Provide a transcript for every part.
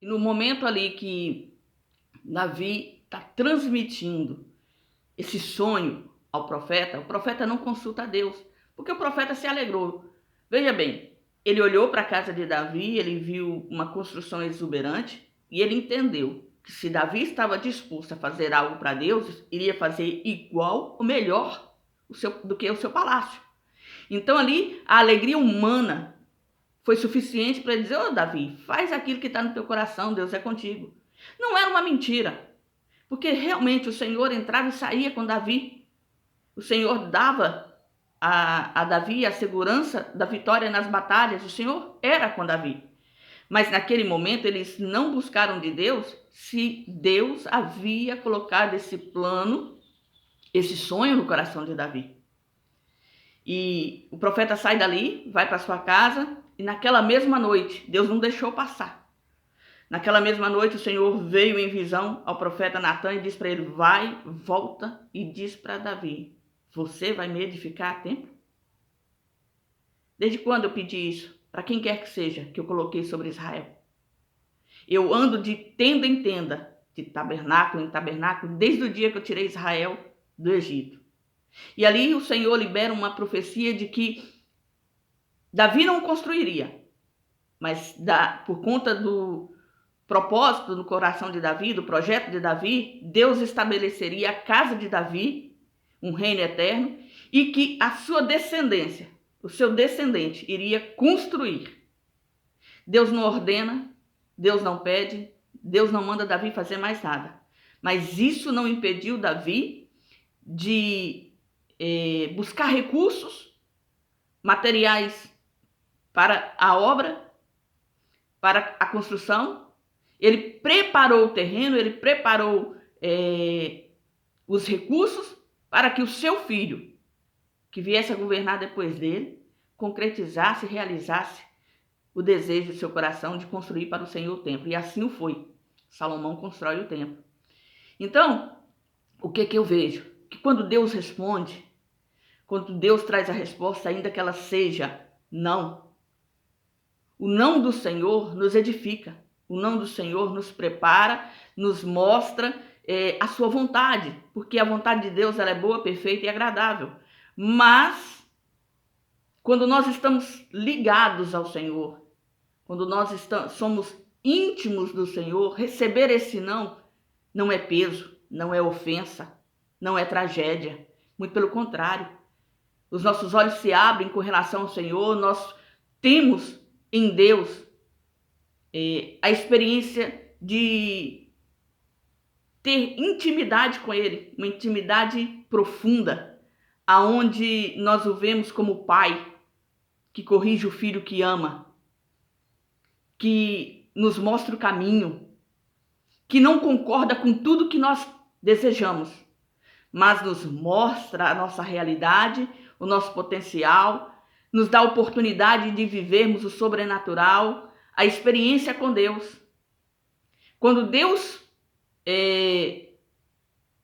E no momento ali que Davi está transmitindo esse sonho ao profeta, o profeta não consulta a Deus, porque o profeta se alegrou. Veja bem, ele olhou para a casa de Davi, ele viu uma construção exuberante e ele entendeu que se Davi estava disposto a fazer algo para Deus, iria fazer igual ou melhor do que o seu palácio. Então ali a alegria humana foi suficiente para dizer: ô Davi, faz aquilo que está no teu coração, Deus é contigo. Não era uma mentira, porque realmente o Senhor entrava e saía com Davi. O Senhor dava a Davi a segurança da vitória nas batalhas. O Senhor era com Davi. Mas naquele momento eles não buscaram de Deus se Deus havia colocado esse plano, esse sonho no coração de Davi. E o profeta sai dali, vai para sua casa, e naquela mesma noite, Deus não deixou passar. Naquela mesma noite, o Senhor veio em visão ao profeta Natan e disse para ele: vai, volta e diz para Davi: você vai me edificar a tempo? Desde quando eu pedi isso? Para quem quer que seja que eu coloquei sobre Israel. Eu ando de tenda em tenda, de tabernáculo em tabernáculo, desde o dia que eu tirei Israel do Egito. E ali o Senhor libera uma profecia de que Davi não construiria, mas por conta do propósito no coração de Davi, do projeto de Davi, Deus estabeleceria a casa de Davi, um reino eterno, e que a sua descendência, o seu descendente, iria construir. Deus não ordena, Deus não pede, Deus não manda Davi fazer mais nada. Mas isso não impediu Davi de buscar recursos, materiais para a obra, para a construção. Ele preparou o terreno, ele preparou os recursos para que o seu filho, que viesse a governar depois dele, concretizasse, realizasse o desejo do seu coração de construir para o Senhor o templo. E assim o foi. Salomão constrói o templo. Então, o que eu vejo? Que quando Deus responde, quando Deus traz a resposta, ainda que ela seja não, o não do Senhor nos edifica. O não do Senhor nos prepara, nos mostra a sua vontade, porque a vontade de Deus ela é boa, perfeita e agradável. Mas, quando nós estamos ligados ao Senhor, quando nós somos íntimos do Senhor, receber esse não é peso, não é ofensa, não é tragédia. Muito pelo contrário. Os nossos olhos se abrem com relação ao Senhor, nós temos em Deus a experiência de ter intimidade com Ele, uma intimidade profunda, aonde nós o vemos como Pai, que corrige o filho que ama, que nos mostra o caminho, que não concorda com tudo que nós desejamos, mas nos mostra a nossa realidade, o nosso potencial, nos dá a oportunidade de vivermos o sobrenatural, a experiência com Deus. Quando Deus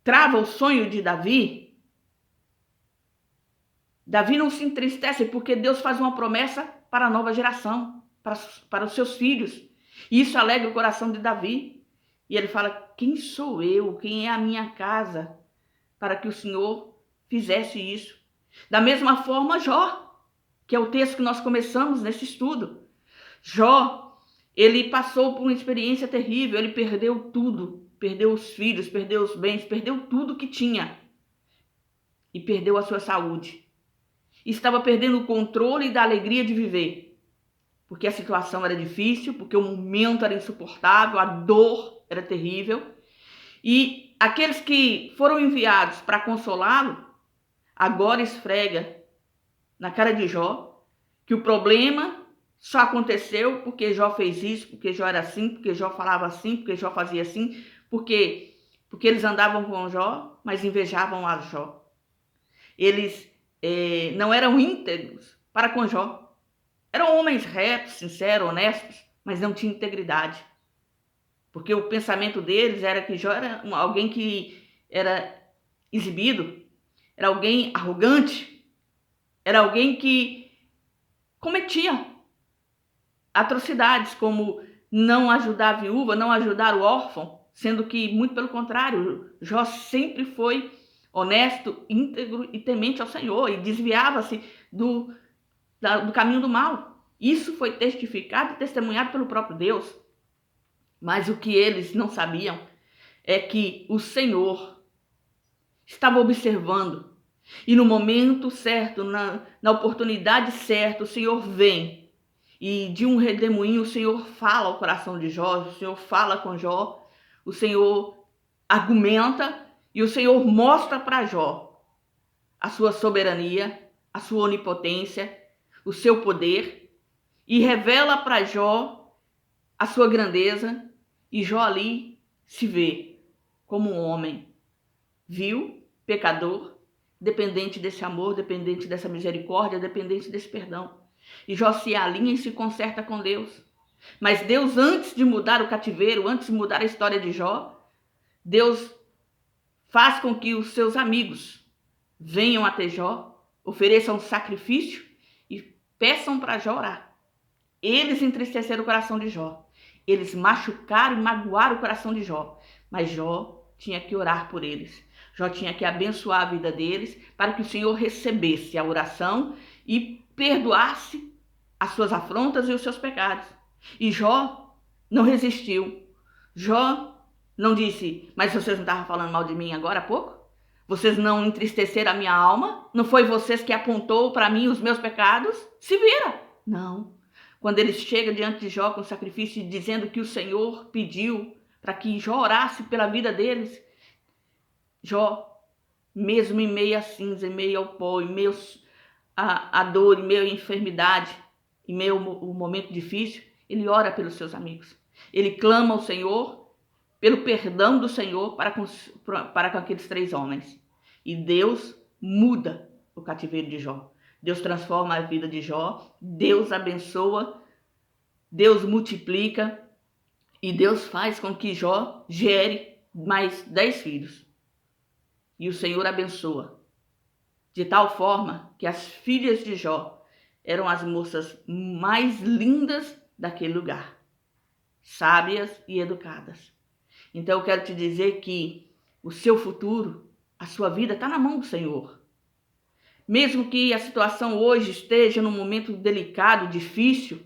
trava o sonho de Davi, Davi não se entristece porque Deus faz uma promessa para a nova geração, para os seus filhos. E isso alegra o coração de Davi. E ele fala: quem sou eu, quem é a minha casa, para que o Senhor fizesse isso? Da mesma forma, Jó, que é o texto que nós começamos nesse estudo. Jó, ele passou por uma experiência terrível, ele perdeu tudo, perdeu os filhos, perdeu os bens, perdeu tudo que tinha e perdeu a sua saúde. Estava perdendo o controle da alegria de viver, porque a situação era difícil, porque o momento era insuportável, a dor era terrível. E aqueles que foram enviados para consolá-lo, agora esfrega na cara de Jó que o problema só aconteceu porque Jó fez isso, porque Jó era assim, porque Jó falava assim, porque Jó fazia assim, porque eles andavam com Jó, mas invejavam a Jó. Eles não eram íntegros para com Jó. Eram homens retos, sinceros, honestos, mas não tinham integridade. Porque o pensamento deles era que Jó era alguém que era exibido, era alguém arrogante, era alguém que cometia atrocidades como não ajudar a viúva, não ajudar o órfão, sendo que, muito pelo contrário, Jó sempre foi honesto, íntegro e temente ao Senhor, e desviava-se do caminho do mal. Isso foi testificado e testemunhado pelo próprio Deus. Mas o que eles não sabiam é que o Senhor estava observando, e no momento certo, na oportunidade certa, o Senhor vem, e de um redemoinho o Senhor fala ao coração de Jó, o Senhor fala com Jó, o Senhor argumenta, e o Senhor mostra para Jó a sua soberania, a sua onipotência, o seu poder, e revela para Jó a sua grandeza, e Jó ali se vê como um homem vil, pecador, dependente desse amor, dependente dessa misericórdia, dependente desse perdão. E Jó se alinha e se conserta com Deus. Mas Deus, antes de mudar o cativeiro, antes de mudar a história de Jó, Deus faz com que os seus amigos venham até Jó, ofereçam um sacrifício e peçam para Jó orar. Eles entristeceram o coração de Jó. Eles machucaram e magoaram o coração de Jó. Mas Jó tinha que orar por eles. Jó tinha que abençoar a vida deles para que o Senhor recebesse a oração e perdoasse as suas afrontas e os seus pecados. E Jó não resistiu. Jó não disse, mas vocês não estavam falando mal de mim agora há pouco? Vocês não entristeceram a minha alma? Não foi vocês que apontou para mim os meus pecados? Se vira! Não. Quando ele chega diante de Jó com sacrifício, dizendo que o Senhor pediu para que Jó orasse pela vida deles, Jó, mesmo em meio à cinza, em meio ao pó, em meio à dor, em meio à enfermidade, em meio ao momento difícil, ele ora pelos seus amigos. Ele clama ao Senhor pelo perdão do Senhor para com aqueles 3 homens. E Deus muda o cativeiro de Jó. Deus transforma a vida de Jó, Deus abençoa, Deus multiplica e Deus faz com que Jó gere mais 10 filhos. E o Senhor abençoa, de tal forma que as filhas de Jó eram as moças mais lindas daquele lugar, sábias e educadas. Então eu quero te dizer que o seu futuro, a sua vida está na mão do Senhor. Mesmo que a situação hoje esteja num momento delicado, difícil,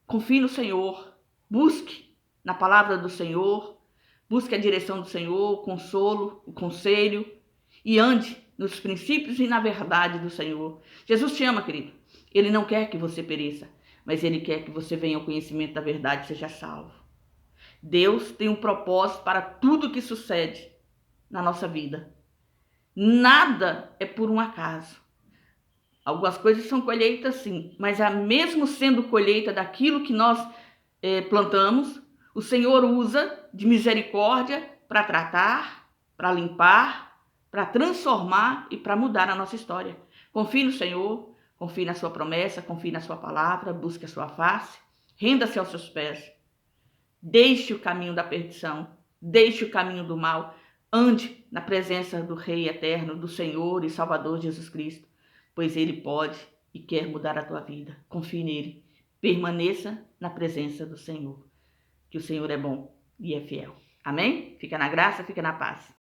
confie no Senhor, busque na palavra do Senhor, busque a direção do Senhor, o consolo, o conselho, e ande nos princípios e na verdade do Senhor. Jesus te ama, querido. Ele não quer que você pereça, mas Ele quer que você venha ao conhecimento da verdade e seja salvo. Deus tem um propósito para tudo que sucede na nossa vida. Nada é por um acaso. Algumas coisas são colheitas sim, mas mesmo sendo colheita daquilo que nós plantamos, o Senhor usa de misericórdia para tratar, para limpar, para transformar e para mudar a nossa história. Confie no Senhor, confie na sua promessa, confie na sua palavra, busque a sua face, renda-se aos seus pés. Deixe o caminho da perdição, deixe o caminho do mal, ande na presença do Rei eterno, do Senhor e Salvador Jesus Cristo, pois Ele pode e quer mudar a tua vida. Confie nele, permaneça na presença do Senhor, que o Senhor é bom e é fiel. Amém? Fica na graça, fica na paz.